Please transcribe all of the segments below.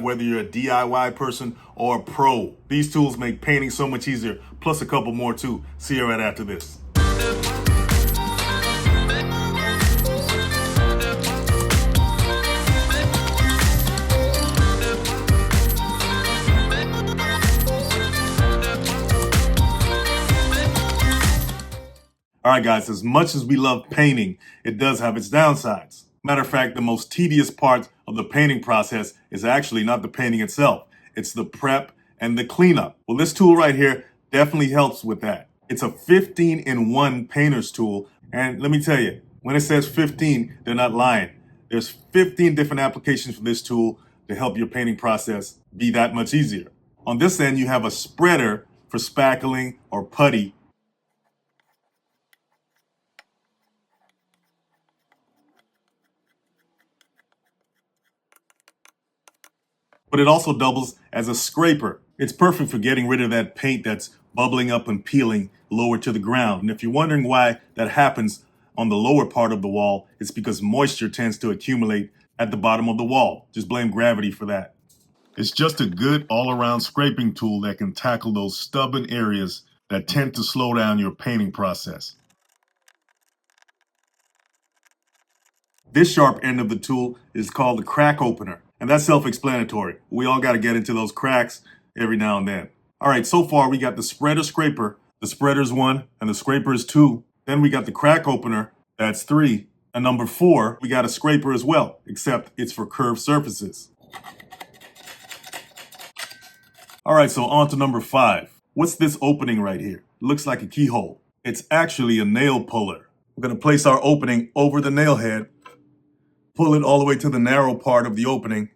Whether you're a DIY person or a pro, these tools make painting so much easier, plus a couple more too. See you right after this. All right, guys, as much as we love painting, it does have its downsides. Matter of fact, the most tedious part of the painting process is actually not the painting itself. It's the prep and the cleanup. Well, this tool right here definitely helps with that. It's a 15-in-1 painter's tool. And let me tell you, when it says 15, they're not lying. There's 15 different applications for this tool to help your painting process be that much easier. On this end, you have a spreader for spackling or putty. But it also doubles as a scraper. It's perfect for getting rid of that paint that's bubbling up and peeling lower to the ground. And if you're wondering why that happens on the lower part of the wall, it's because moisture tends to accumulate at the bottom of the wall. Just blame gravity for that. It's just a good all-around scraping tool that can tackle those stubborn areas that tend to slow down your painting process. This sharp end of the tool is called the crack opener. And that's self-explanatory. We all got to get into those cracks every now and then. All right, so far we got the spreader scraper. The spreader's 1 and the scraper's 2. Then we got the crack opener, that's 3. And number 4, we got a scraper as well, except it's for curved surfaces. All right, so on to number 5. What's this opening right here? It looks like a keyhole. It's actually a nail puller. We're gonna place our opening over the nail head, pull it all the way to the narrow part of the opening.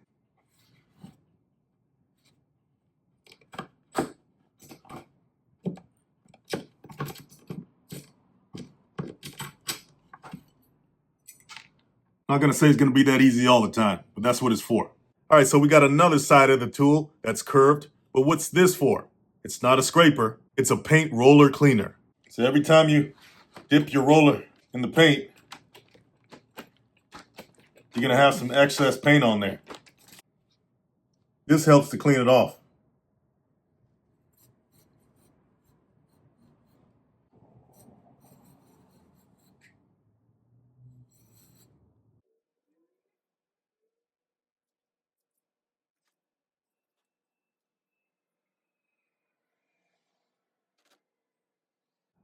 Not gonna say it's gonna be that easy all the time, but that's what it's for. All right, so we got another side of the tool that's curved, but what's this for? It's not a scraper, it's a paint roller cleaner. So every time you dip your roller in the paint, you're gonna have some excess paint on there. This helps to clean it off.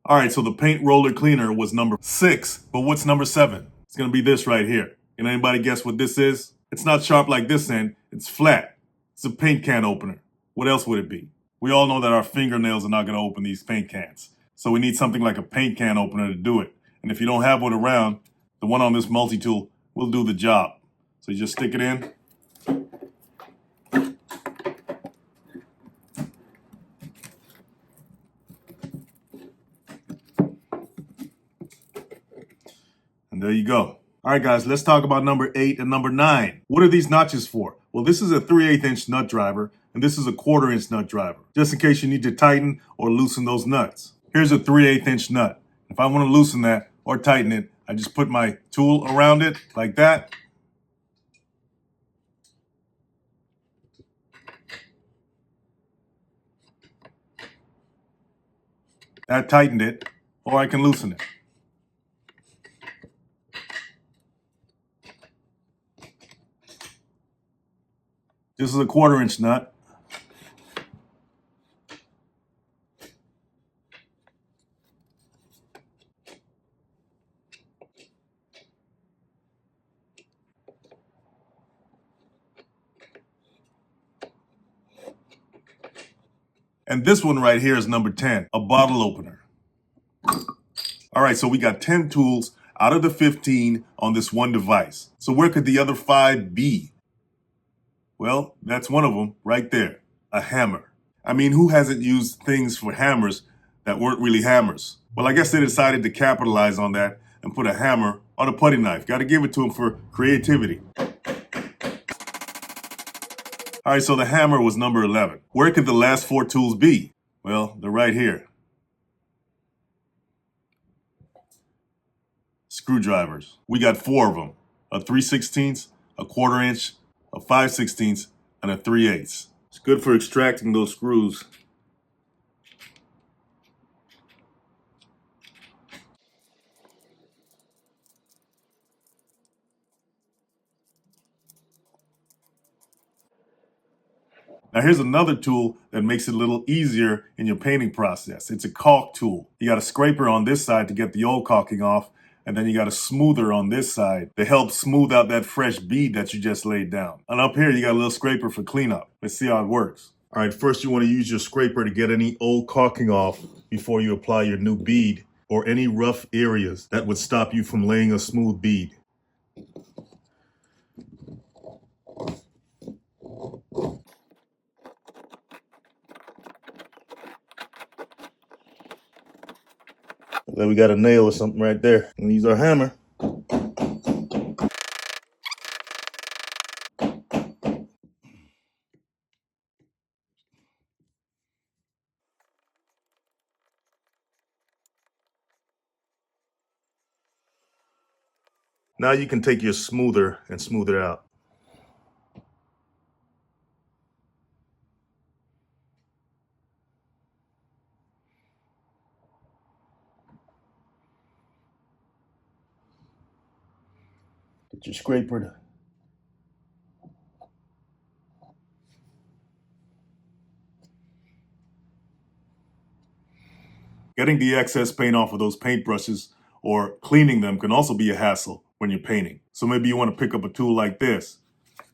All right, so the paint roller cleaner was number 6, but what's number 7? It's gonna be this right here. Can anybody guess what this is? It's not sharp like this end, it's flat. It's a paint can opener. What else would it be? We all know that our fingernails are not gonna open these paint cans. So we need something like a paint can opener to do it. And if you don't have one around, the one on this multi-tool will do the job. So you just stick it in. And there you go. All right, guys, let's talk about number 8 and number 9. What are these notches for? Well, this is a 3/8 inch nut driver, and this is a 1/4 inch nut driver, just in case you need to tighten or loosen those nuts. Here's a 3/8 inch nut. If I want to loosen that or tighten it, I just put my tool around it like that. That tightened it, or I can loosen it. This is a 1/4 inch nut. And this one right here is number 10, a bottle opener. All right, so we got 10 tools out of the 15 on this one device. So where could the other 5 be? Well, that's one of them right there, a hammer. I mean, who hasn't used things for hammers that weren't really hammers? Well, I guess they decided to capitalize on that and put a hammer on a putty knife. Got to give it to them for creativity. All right, so the hammer was number 11. Where could the last 4 tools be? Well, they're right here. Screwdrivers. We got 4 of them. A 3/16, a 1/4 inch, a 5/16, and a 3/8. It's good for extracting those screws. Now here's another tool that makes it a little easier in your painting process. It's a caulk tool. You got a scraper on this side to get the old caulking off, and then you got a smoother on this side to help smooth out that fresh bead that you just laid down. And up here you got a little scraper for cleanup. Let's see how it works. All right, first you want to use your scraper to get any old caulking off before you apply your new bead or any rough areas that would stop you from laying a smooth bead. Then we got a nail or something right there. And use our hammer. Now you can take your smoother and smooth it out. Get your scraper to Getting the excess paint off of those paintbrushes or cleaning them can also be a hassle when you're painting. So maybe you want to pick up a tool like this.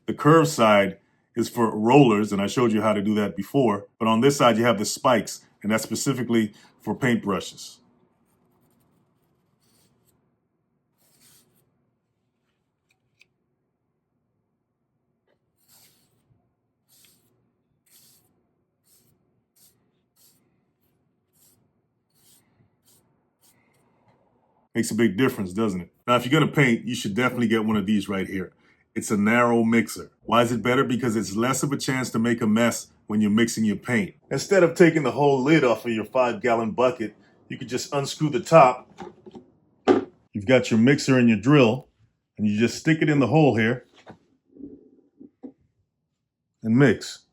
The curved side is for rollers, and I showed you how to do that before. But on this side, you have the spikes, and that's specifically for paintbrushes. Makes a big difference, doesn't it? Now, if you're going to paint, you should definitely get one of these right here. It's a narrow mixer. Why is it better? Because it's less of a chance to make a mess when you're mixing your paint. Instead of taking the whole lid off of your 5-gallon bucket, you could just unscrew the top. You've got your mixer and your drill, and you just stick it in the hole here and mix.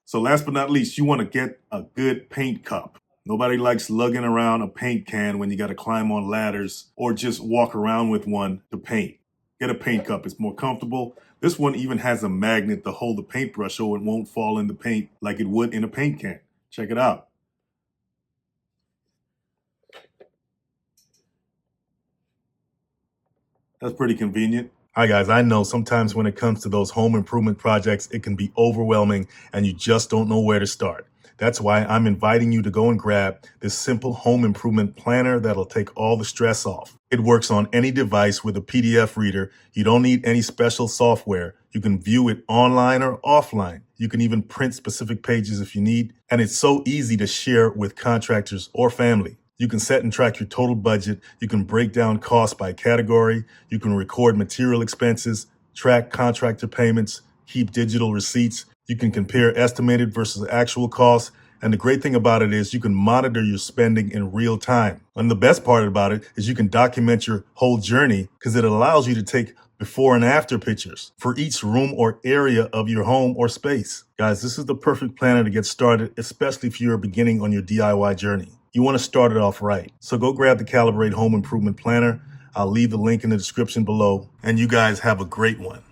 So last but not least, you want to get a good paint cup. Nobody likes lugging around a paint can when you got to climb on ladders or just walk around with one to paint. Get a paint cup. It's more comfortable. This one even has a magnet to hold the paintbrush so it won't fall in the paint like it would in a paint can. Check it out. That's pretty convenient. Hi, guys. I know sometimes when it comes to those home improvement projects, it can be overwhelming and you just don't know where to start. That's why I'm inviting you to go and grab this simple home improvement planner that'll take all the stress off. It works on any device with a PDF reader. You don't need any special software. You can view it online or offline. You can even print specific pages if you need. And it's so easy to share with contractors or family. You can set and track your total budget. You can break down costs by category. You can record material expenses, track contractor payments, keep digital receipts. You can compare estimated versus actual costs. And the great thing about it is you can monitor your spending in real time. And the best part about it is you can document your whole journey because it allows you to take before and after pictures for each room or area of your home or space. Guys, this is the perfect planner to get started, especially if you're beginning on your DIY journey. You want to start it off right. So go grab the Calibrate Home Improvement Planner. I'll leave the link in the description below, and you guys have a great one.